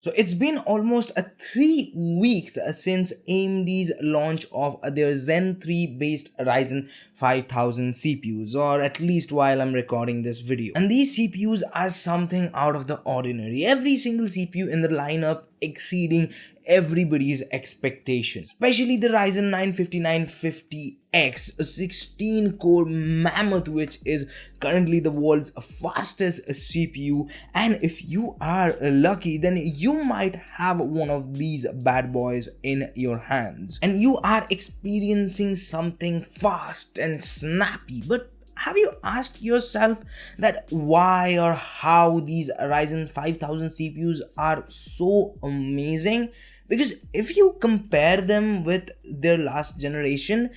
So it's been almost 3 weeks since AMD's launch of their Zen 3 based Ryzen 5000 CPUs, or at least while I'm recording this video. And these CPUs are something out of the ordinary. Every single CPU in the lineup exceeding everybody's expectations, especially the Ryzen 9 5950X, a 16 core mammoth, which is currently the world's fastest CPU. And if you are lucky, then you might have one of these bad boys in your hands and you are experiencing something fast and snappy. But have you asked yourself that why or how these Ryzen 5000 CPUs are so amazing? Because if you compare them with their last generation,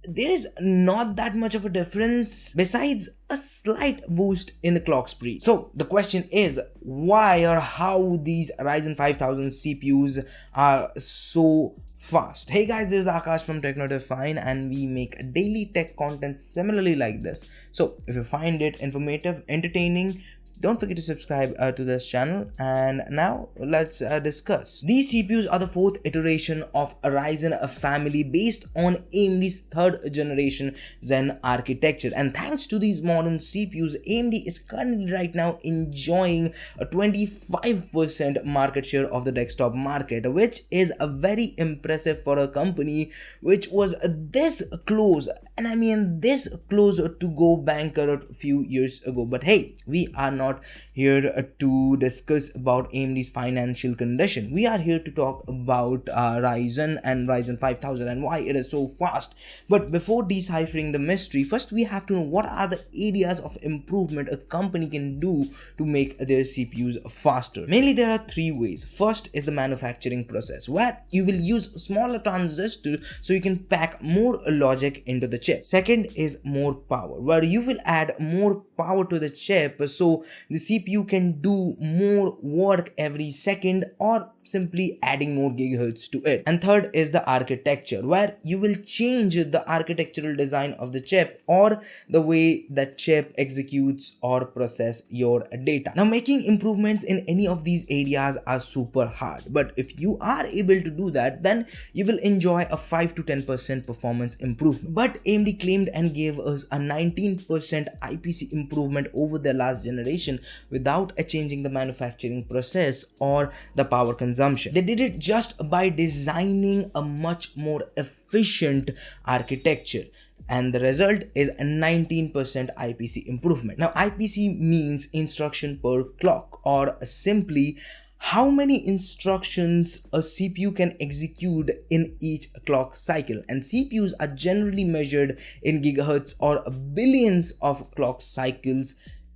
there is not that much of a difference besides a slight boost in the clock speed. So the question is, why or how these Ryzen 5000 CPUs are so fast? Hey guys, this is Akash from Techno, and we make daily tech content similarly like this. So if you find it informative, entertaining, don't forget to subscribe to this channel. And now let's discuss. These CPUs are the fourth iteration of a Ryzen family based on AMD's third generation Zen architecture. And thanks to these modern CPUs, AMD is currently right now enjoying a 25% market share of the desktop market, which is a very impressive for a company which was this close, and I mean this close to go bankrupt a few years ago. But hey, we are not here to discuss about AMD's financial condition. We are here to talk about Ryzen and Ryzen 5000 and why it is so fast. But before deciphering the mystery, first we have to know what are the areas of improvement a company can do to make their CPUs faster. Mainly there are three ways. First is the manufacturing process, where you will use smaller transistors so you can pack more logic into the chip. Second is more power, where you will add more power to the chip so the CPU can do more work every second, or simply adding more gigahertz to it. And third is the architecture, where you will change the architectural design of the chip or the way that chip executes or process your data. Now, making improvements in any of these areas are super hard, but if you are able to do that, then you will enjoy a 5 to 10% performance improvement. But AMD claimed and gave us a 19% IPC improvement over their last generation without changing the manufacturing process or the power consumption. They did it just by designing a much more efficient architecture, and the result is a 19% IPC improvement. Now, IPC means instruction per clock, or simply how many instructions a CPU can execute in each clock cycle. And CPUs are generally measured in gigahertz or billions of clock cycles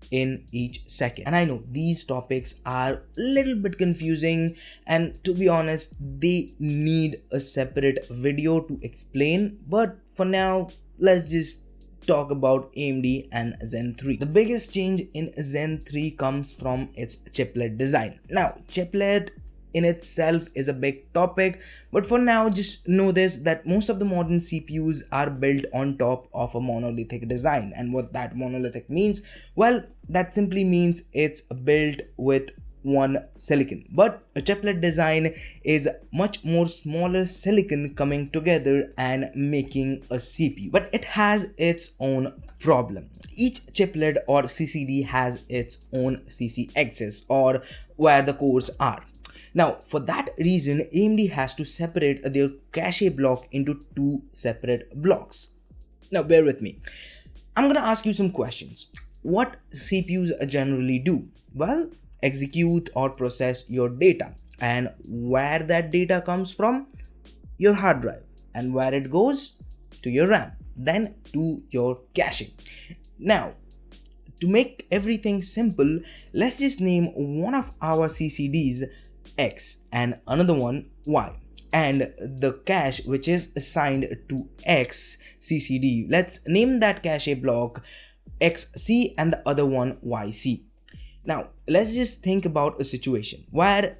in each second. And I know these topics are a little bit confusing, and to be honest, they need a separate video to explain. But for now, let's just talk about AMD and Zen 3. The biggest change in Zen 3 comes from its chiplet design. Now, chiplet in itself is a big topic, but for now just know this, that most of the modern CPUs are built on top of a monolithic design. And what that monolithic means, well, that simply means it's built with one silicon. But a chiplet design is much more smaller silicon coming together and making a CPU, but it has its own problem. Each chiplet or CCD has its own CC axis, or where the cores are. Now, for that reason, AMD has to separate their cache block into two separate blocks. Now, bear with me. I'm gonna ask you some questions. What CPUs generally do? Well, execute or process your data, and where that data comes from, your hard drive, and where it goes, to your RAM, then to your cache. Now, to make everything simple, let's just name one of our CCDs X and another one Y, and the cache which is assigned to X CCD, let's name that cache block XC and the other one YC. Now, let's just think about a situation where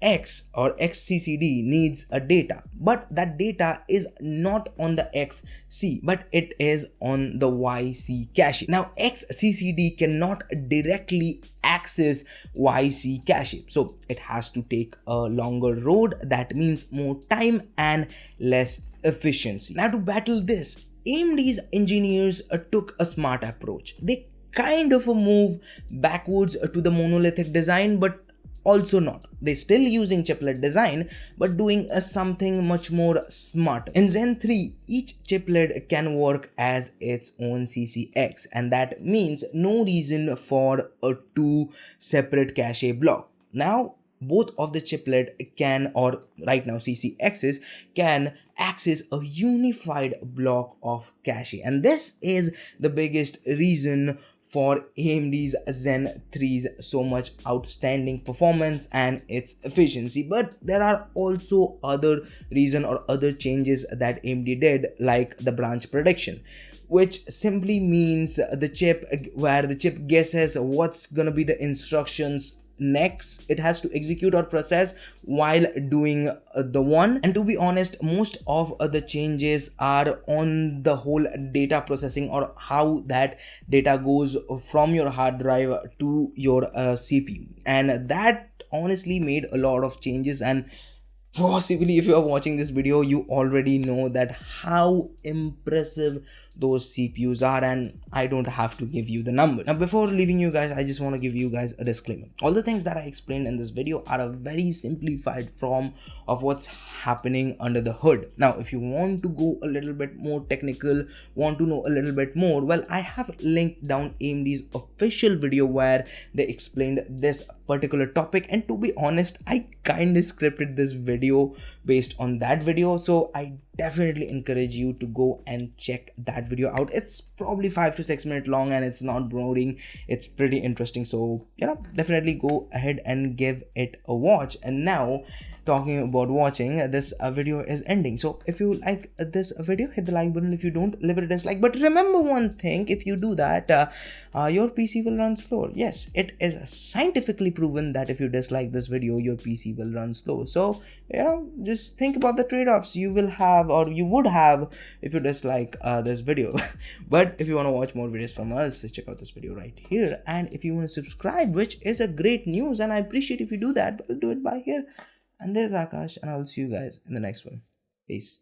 X or XCCD needs a data, but that data is not on the XC, but it is on the YC cache. Now XCCD cannot directly access YC cache, so it has to take a longer road. That means more time and less efficiency. Now to battle this, AMD's engineers took a smart approach. They kind of move backwards to the monolithic design, but also not. They still using chiplet design, but doing something much more smart. In Zen 3, each chiplet can work as its own CCX, and that means no reason for a two separate cache block. Now both of the chiplet can, or right now CCXs can access a unified block of cache, and this is the biggest reason for AMD's Zen 3's so much outstanding performance and its efficiency. But there are also other reason or other changes that AMD did, like the branch prediction, which simply means the chip where the chip guesses what's gonna be the instructions next it has to execute or process while doing the one. And to be honest, most of the changes are on the whole data processing, or how that data goes from your hard drive to your CPU, and that honestly made a lot of changes. And possibly if you are watching this video, you already know that how impressive those CPUs are, and I don't have to give you the numbers. Now before leaving you guys, I just want to give you guys a disclaimer. All the things that I explained in this video are a very simplified form of what's happening under the hood. Now if you want to go a little bit more technical, want to know a little bit more, well, I have linked down AMD's official video where they explained this particular topic, and to be honest, I kind of scripted this video based on that video, so I definitely encourage you to go and check that video out. It's probably 5 to 6 minutes long and it's not boring, it's pretty interesting, so definitely go ahead and give it a watch. And now talking about watching, this video is ending, so if you like this video, hit the like button. If you don't, leave it a dislike. But remember one thing, if you do that, your PC will run slower. Yes, it is scientifically proven that if you dislike this video, your PC will run slow. So just think about the trade-offs you will have, or you would have, if you dislike this video. But if you want to watch more videos from us, check out this video right here. And if you want to subscribe, which is a great news, and I appreciate if you do that, but do it by here. And there's Akash, and I'll see you guys in the next one. Peace.